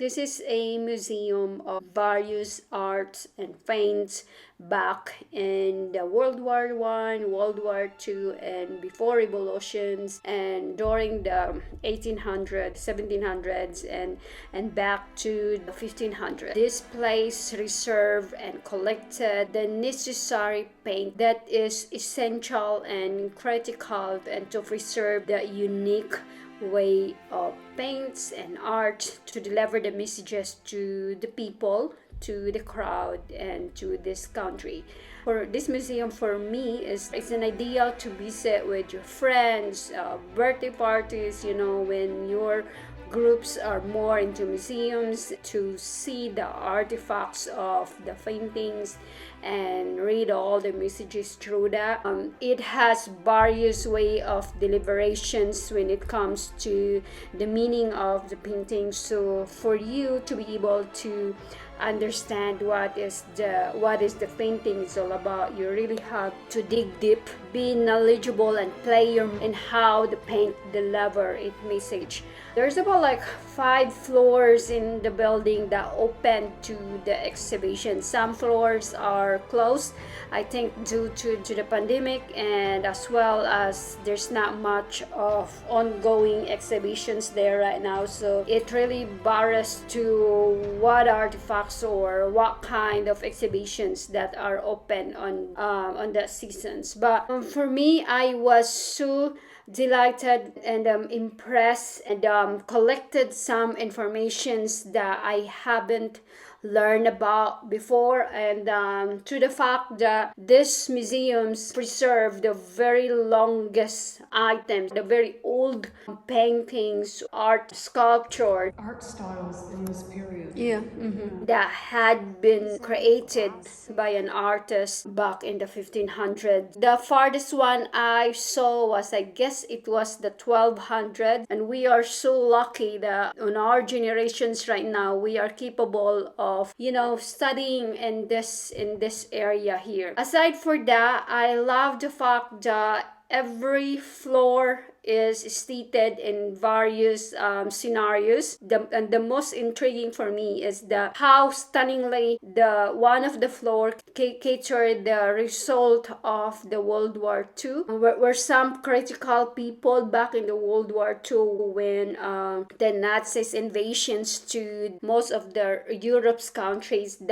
This is a museum of various arts and paints back in the World War One, World War Two, and before revolutions, and during the 1800s, 1700s, and back to the 1500s. This place reserved and collected the necessary paint that is essential and critical and to preserve the unique way of paints and art to deliver the messages to the people, to the crowd, and to this country. For this museum, for me, is it's an ideal to visit with your friends, birthday parties. When your groups are more into museums, to see the artifacts of the paintings and read all the messages through that. It has various way of deliberations when it comes to the meaning of the painting. So for you to be able to understand what is the painting is all about, you really have to dig deep, be knowledgeable, and play in how the paint deliver its message. There's about like 5 floors in the building that open to the exhibition. Some floors are closed, I think due to the pandemic, and as well as there's not much of ongoing exhibitions there right now. So it really varies to what artifacts or what kind of exhibitions that are open on the seasons. But for me, I was so delighted and impressed and collected some informations that I haven't learned about before, and to the fact that these museums preserve the very longest items, the very old paintings, art, sculpture, art styles in this period. that had been created by an artist back in the 1500s. The farthest one I saw was, I guess it was the 1200s, and we are so lucky that in our generations right now we are capable of studying in this area here. Aside for that, I love the fact that every floor is stated in various scenarios. And the most intriguing for me is the how stunningly the one of the floor captured the result of the World War II, where some critical people back in the World War II when the Nazis invasions to most of the Europe's countries,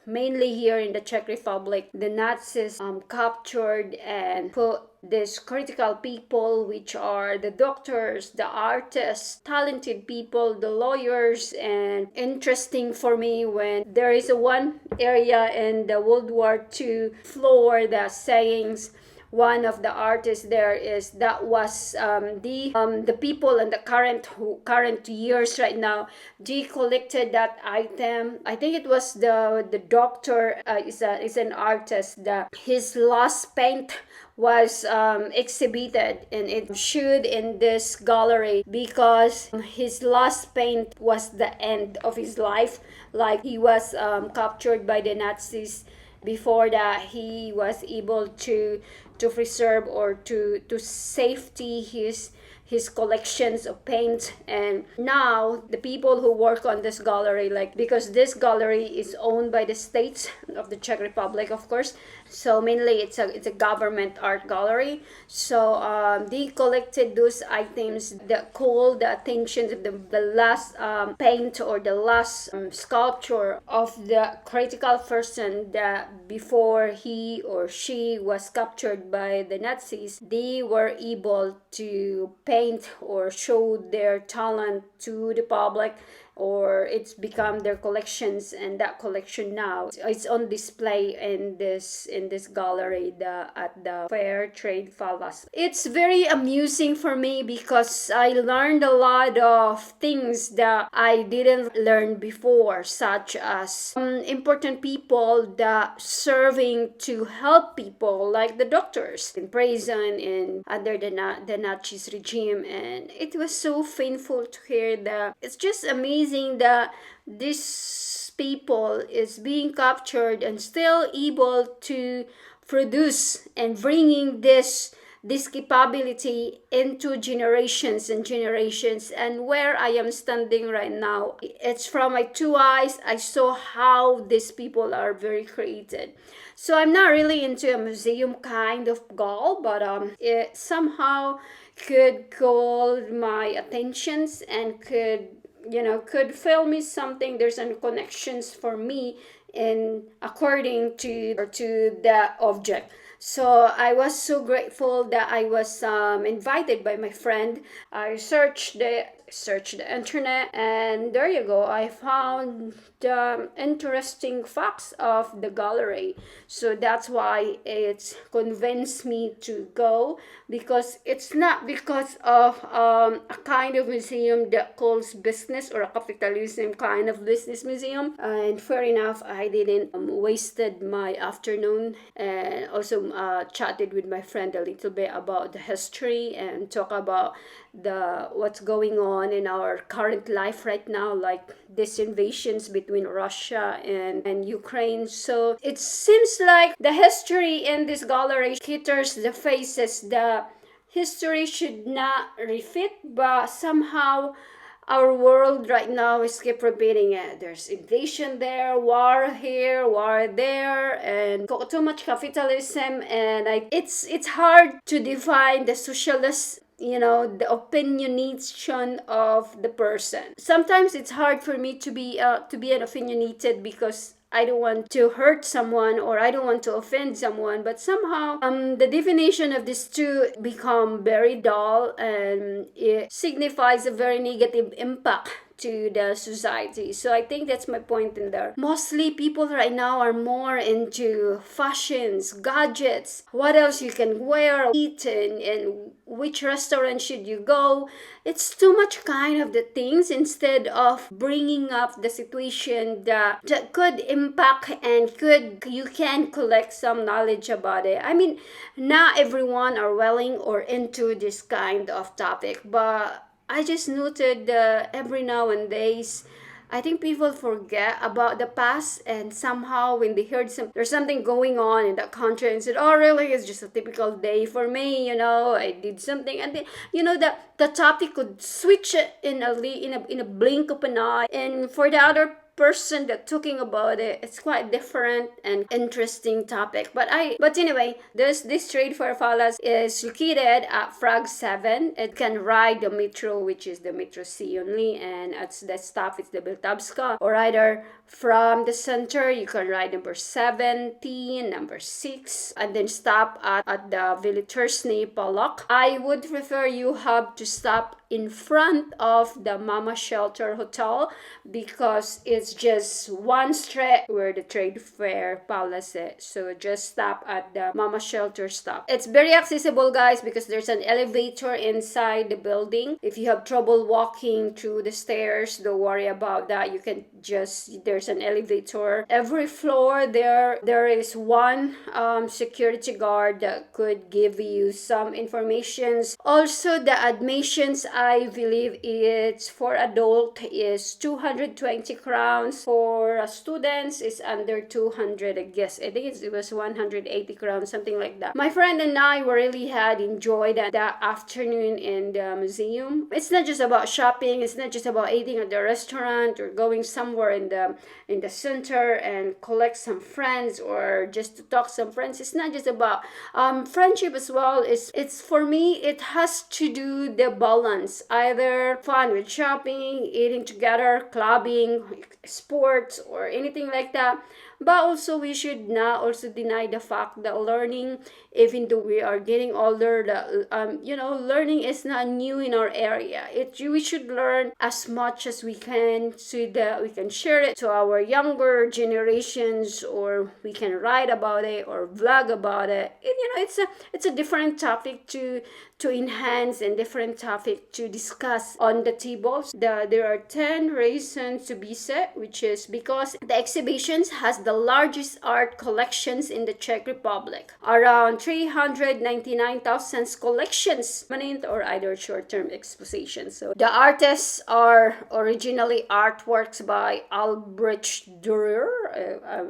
mainly here in the Czech Republic, the Nazis captured and put these critical people, which are the doctors, the artists, talented people, the lawyers. And interesting for me when there is one area in the World War II floor that sayings, one of the artists there is that was the people in the current years right now, they collected that item. I think it was the doctor is an artist that his last paint was exhibited, and it showed in this gallery because his last paint was the end of his life, like he was captured by the Nazis. Before that, he was able to preserve or to safety his collections of paint. And now the people who work on this gallery, like, because this gallery is owned by the state of the Czech Republic, of course, so mainly it's a government art gallery. So they collected those items that called the attention of the last paint or the last sculpture of the critical person that before he or she was captured by the Nazis, they were able to paint or show their talent to the public, or it's become their collections. And that collection now it's on display in this gallery at the Fair Trade Palace. It's very amusing for me because I learned a lot of things that I didn't learn before, such as important people that serving to help people, like the doctors in prison and under the Nazis regime. And it was so painful to hear that. It's just amazing that this people is being captured and still able to produce and bringing this this capability into generations and generations. And where I am standing right now, it's from my two eyes. I saw how these people are very created. So I'm not really into a museum kind of goal, but it somehow could call my attentions and could fill me something. There's any connections for me in according to the object. So I was so grateful that I was invited by my friend. I searched the internet, and there you go. I found the interesting facts of the gallery. So that's why it's convinced me to go, because it's not because of a kind of museum that calls business, or a capitalism kind of business museum. And fair enough, I didn't wasted my afternoon, and also chatted with my friend a little bit about the history and talk about the what's going on in our current life right now, like these invasions between Russia and Ukraine. So it seems like the history in this gallery caters the faces the history should not refit, but somehow our world right now is keep repeating it. There's invasion there, war here, war there, and too much capitalism, and it's hard to define the socialist, the opinionation of the person. Sometimes it's hard for me to be an opinionated, because I don't want to hurt someone, or I don't want to offend someone, but somehow the definition of these two become very dull, and it signifies a very negative impact to the society. So I think that's my point in there. Mostly people right now are more into fashions, gadgets, what else you can wear, eat, and which restaurant should you go. It's too much kind of the things, instead of bringing up the situation that could impact and you can collect some knowledge about it. I mean, not everyone are willing or into this kind of topic, but I just noted every now and days, I think people forget about the past, and somehow when they heard there's something going on in that country, and said, "Oh, really? It's just a typical day for me. I did something," and then the topic could switch in a blink of an eye, and for the other person that talking about it, it's quite different and interesting topic. But anyway, this trade fair palace is located at Prague 7. It can ride the metro, which is the metro C only, and at the stop it's the Beltabska, or either from the center you can ride number 17, number 6, and then stop at the Velitursny Polok. I would prefer you have to stop in front of the Mama Shelter Hotel, because it's just one street where the trade fair palace is. So just stop at the Mama Shelter stop. It's very accessible, guys, because there's an elevator inside the building. If you have trouble walking through the stairs, don't worry about that. You can there's an elevator. Every floor there is one security guard that could give you some information. Also, the admissions, I believe it's for adult is 220 crowns. For students, it's under 200, I guess. I think it was 180 crowns, something like that. My friend and I really had enjoyed that afternoon in the museum. It's not just about shopping. It's not just about eating at the restaurant or going somewhere in the center and collect some friends, or just to talk some friends. It's not just about friendship as well. It's for me, it has to do the balance, either fun with shopping, eating together, clubbing, sports, or anything like that. But also, we should not also deny the fact that learning, even though we are getting older, that learning is not new in our area. We should learn as much as we can, so that we can share it to our younger generations, or we can write about it or vlog about it. It's a different topic to enhance, and different topic to discuss on the tables. There are 10 reasons to be set, which is because the exhibitions has the the largest art collections in the Czech Republic. Around 399,000 collections, permanent or either short-term expositions. So the artists are originally artworks by Albrecht Dürer.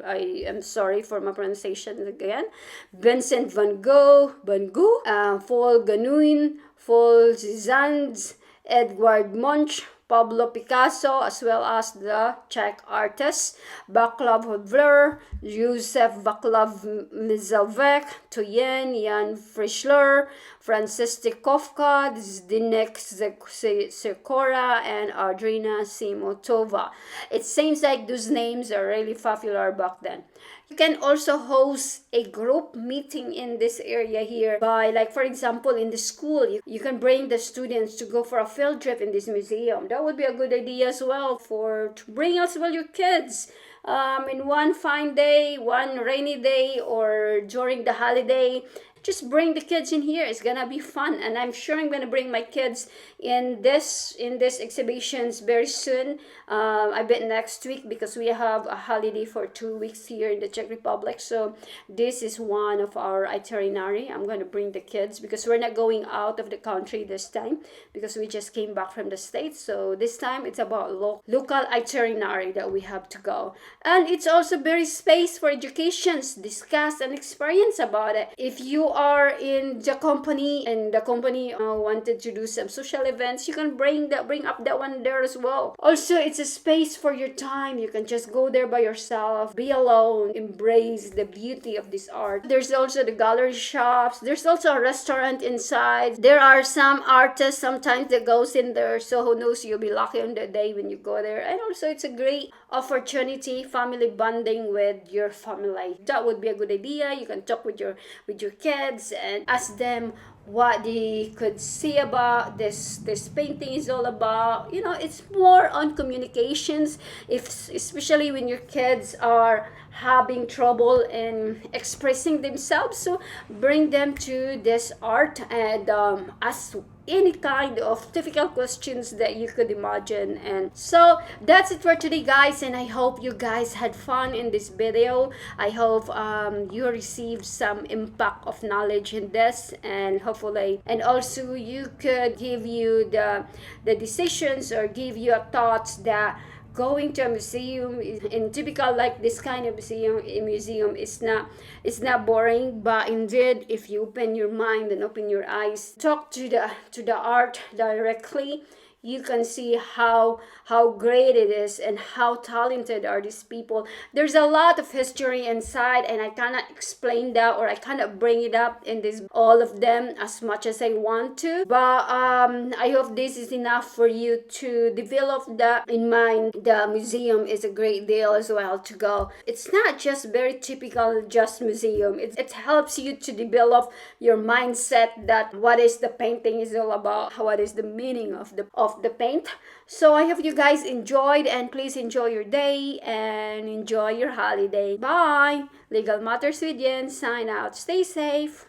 I am sorry for my pronunciation again. Vincent van Gogh, Paul Gauguin, Paul Cézanne, Edvard Munch, Pablo Picasso, as well as the Czech artists Václav Havel, Josef Václav Mizalvek, Toyen, Jan Frischler, František Kafka, Zdeněk Sikora, and Adriana Simotova. It seems like those names are really popular back then. You can also host a group meeting in this area here by, like, for example, in the school, you can bring the students to go for a field trip in this museum. That would be a good idea as well to bring as well your kids. In one fine day, one rainy day, or during the holiday, just bring the kids in here. It's gonna be fun, and I'm sure I'm gonna bring my kids in this exhibitions very soon. I bet next week, because we have a holiday for 2 weeks here in the Czech Republic. So this is one of our itinerary. I'm gonna bring the kids because we're not going out of the country this time, because we just came back from the States. So this time it's about local itinerary that we have to go, and it's also very space for educations, discuss and experience about it. If you are in the company and the company wanted to do some social events, you can bring up that one there as well. Also, it's a space for your time. You can just go there by yourself, be alone, embrace the beauty of this art. There's also the gallery shops. There's also a restaurant inside. There are some artists sometimes that goes in there, so who knows, you'll be lucky on the day when you go there. And also, it's a great opportunity, family bonding with your family. That would be a good idea. You can talk with your kids and ask them what they could see about this painting is all about. It's more on communications, especially when your kids are having trouble in expressing themselves. So bring them to this art and ask any kind of difficult questions that you could imagine. And so that's it for today, guys, and I hope you guys had fun in this video. I hope you received some impact of knowledge in this, and hopefully, and also you could give you the decisions or give you a thoughts that going to a museum in typical like this kind of museum is not boring, but indeed if you open your mind and open your eyes, talk to the art directly, you can see how great it is and how talented are these people. There's a lot of history inside, and I cannot explain that, or I cannot bring it up in this all of them as much as I want to. But I hope this is enough for you to develop that in mind. The museum is a great deal as well to go. It's not just very typical just museum. It helps you to develop your mindset that what is the painting is all about, what is the meaning of the paint. So I hope you guys enjoyed, and please enjoy your day and enjoy your holiday. Bye. Legal Matters with Yen sign out. Stay safe.